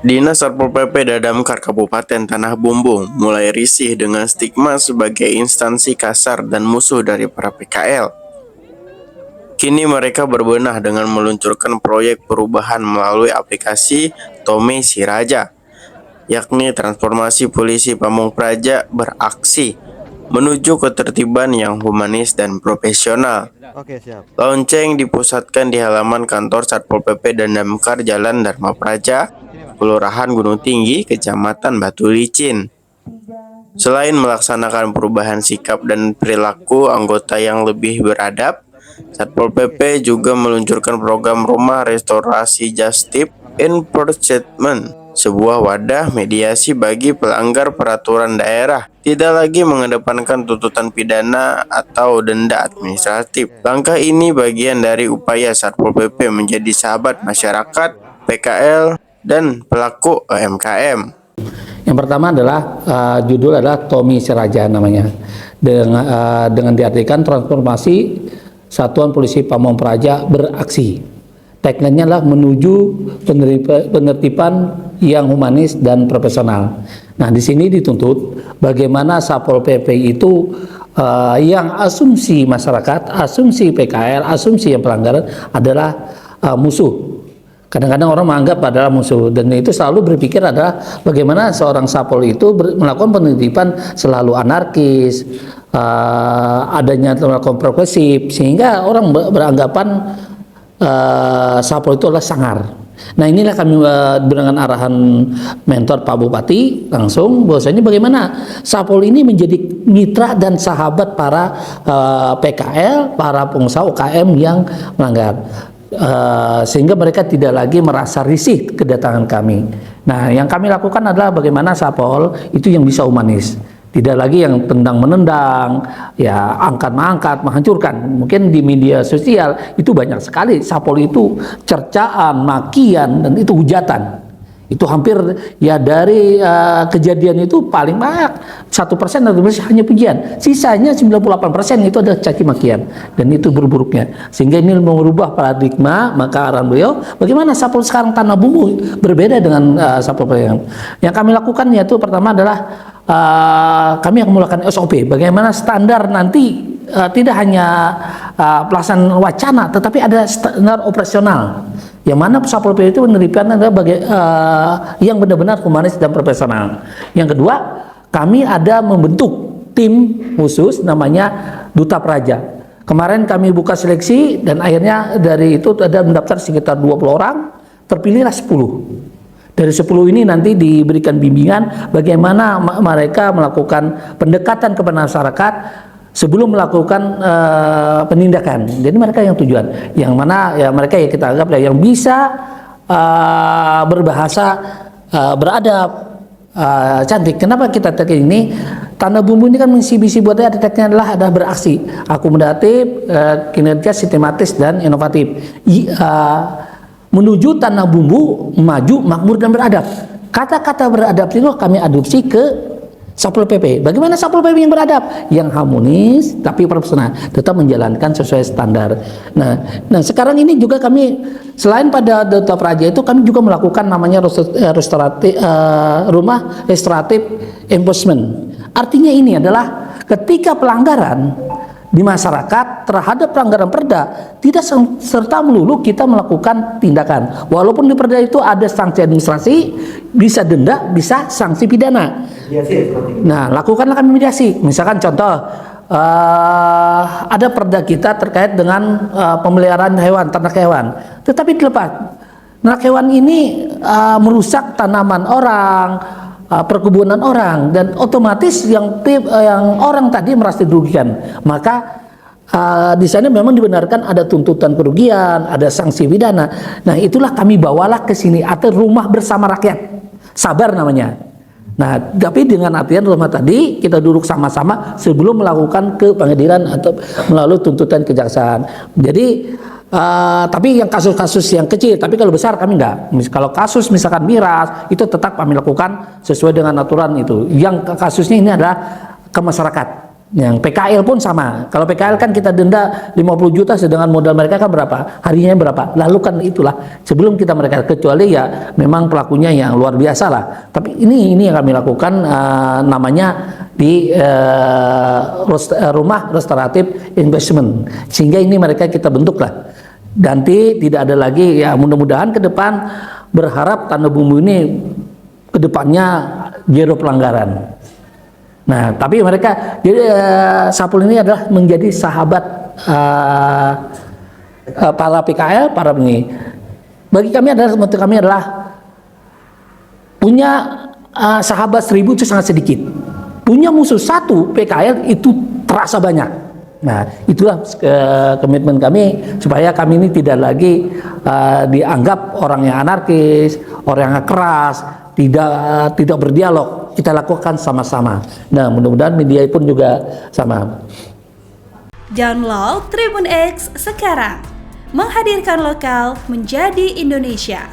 Dinas Satpol PP Dadamkar Kabupaten Tanah Bumbu mulai risih dengan stigma sebagai instansi kasar dan musuh dari para PKL. Kini mereka berbenah dengan meluncurkan proyek perubahan melalui aplikasi Tommy Siraja, yakni transformasi polisi Pamung Praja beraksi menuju ketertiban yang humanis dan profesional. Oke, siap. Lonceng dipusatkan di halaman kantor Satpol PP Dadamkar Jalan Dharma Praja, Kelurahan Gunung Tinggi, Kecamatan Batu Licin. Selain melaksanakan perubahan sikap dan perilaku anggota yang lebih beradab, Satpol PP juga meluncurkan program Rumah Restorasi Justip Enforcement, sebuah wadah mediasi bagi pelanggar peraturan daerah. Tidak lagi mengedepankan tuntutan pidana atau denda administratif. Langkah ini bagian dari upaya Satpol PP menjadi sahabat masyarakat, PKL, dan pelaku UMKM. Yang pertama adalah judul adalah Tommy Siraja namanya, dengan diartikan transformasi Satuan Polisi Pamung Praja beraksi. Tagline-nya adalah menuju penertiban yang humanis dan profesional. Nah, di sini dituntut bagaimana Satpol PP itu yang asumsi masyarakat, asumsi PKL, asumsi yang pelanggaran adalah musuh. Kadang-kadang orang menganggap adalah musuh, dan itu selalu berpikir adalah bagaimana seorang Satpol itu melakukan penertiban selalu anarkis, adanya melakukan progresif, sehingga orang beranggapan Satpol itu adalah sangar. Nah, inilah kami dengan arahan mentor Pak Bupati langsung bahwasanya bagaimana Satpol ini menjadi mitra dan sahabat para PKL, para pengusaha UKM yang melanggar. Sehingga mereka tidak lagi merasa risih kedatangan kami. Nah, yang kami lakukan adalah bagaimana Satpol itu yang bisa humanis, tidak lagi yang tendang-menendang, ya angkat-mengangkat, menghancurkan. Mungkin di media sosial itu banyak sekali Satpol itu cercaan, makian, dan itu hujatan. Itu hampir ya dari kejadian itu paling banyak 1% atau hanya pujian, sisanya 98% itu adalah caci makian, dan itu buruk-buruknya. Sehingga ini merubah paradigma. Maka arahan beliau bagaimana Satpol sekarang Tanah Bumbu berbeda dengan Satpol yang kami lakukan, yaitu pertama adalah kami akan melakukan SOP bagaimana standar nanti, tidak hanya pelaksanaan wacana, tetapi ada standar operasional yang mana Satpol PP itu menerapkan adalah yang benar-benar humanis dan profesional. Yang kedua, kami ada membentuk tim khusus namanya Duta Praja. Kemarin kami buka seleksi dan akhirnya dari itu ada mendaftar sekitar 20 orang, terpilihlah 10. Dari 10 ini nanti diberikan bimbingan bagaimana mereka melakukan pendekatan kepada masyarakat sebelum melakukan penindakan. Jadi mereka yang tujuan, yang mana ya mereka yang kita anggap yang bisa berbahasa beradab, cantik. Kenapa kita tag ini? Tanah Bumbu ini kan misi buatnya tagnya adalah beraksi, akomodatif, kinerja sistematis dan inovatif. Menuju Tanah Bumbu maju, makmur dan beradab. Kata-kata beradab itu kami adopsi ke Satpol PP. Bagaimana Satpol PP yang beradab, yang harmonis tapi profesional, tetap menjalankan sesuai standar. Nah sekarang ini juga kami selain pada Duta Praja itu kami juga melakukan namanya rumah restoratif enforcement. Artinya ini adalah ketika pelanggaran di masyarakat terhadap pelanggaran perda, tidak serta melulu kita melakukan tindakan. Walaupun di perda itu ada sanksi administrasi, bisa denda, bisa sanksi pidana. Nah, lakukanlah kami mediasi. Misalkan contoh, ada perda kita terkait dengan pemeliharaan hewan, ternak hewan, tetapi dilepas. Ternak hewan ini merusak tanaman orang, perkebunan orang, dan otomatis yang orang tadi merasa dirugikan. Maka di sana memang dibenarkan ada tuntutan kerugian, ada sanksi pidana. Nah, itulah kami bawalah ke sini atau rumah bersama rakyat, sabar namanya. Nah, tapi dengan artian rumah tadi kita duduk sama-sama sebelum melakukan ke pengadilan atau melalui tuntutan kejaksaan. Jadi tapi yang kasus-kasus yang kecil, tapi kalau besar kami enggak. Kalau kasus misalkan miras itu tetap kami lakukan sesuai dengan aturan itu. Yang kasusnya ini adalah ke masyarakat. Yang PKL pun sama. Kalau PKL kan kita denda 50 juta, sedangkan modal mereka kan berapa? Harinya berapa? Lalu kan itulah sebelum kita mereka, kecuali ya memang pelakunya yang luar biasa lah. Tapi ini yang kami lakukan, namanya di rumah restoratif investment. Sehingga ini mereka kita bentuk lah. Nanti tidak ada lagi, ya mudah-mudahan ke depan berharap Tanda Bumbu ini ke depannya zero pelanggaran. Nah, tapi mereka jadi Sapul ini adalah menjadi sahabat para PKL, para ini. Bagi kami adalah punya sahabat 1000 itu sangat sedikit. Punya musuh 1 PKL itu terasa banyak. Nah, itulah komitmen kami supaya kami ini tidak lagi dianggap orang yang anarkis, orang yang keras, tidak berdialog. Kita lakukan sama-sama. Nah, mudah-mudahan media pun juga sama. Download Tribun X sekarang, menghadirkan lokal menjadi Indonesia.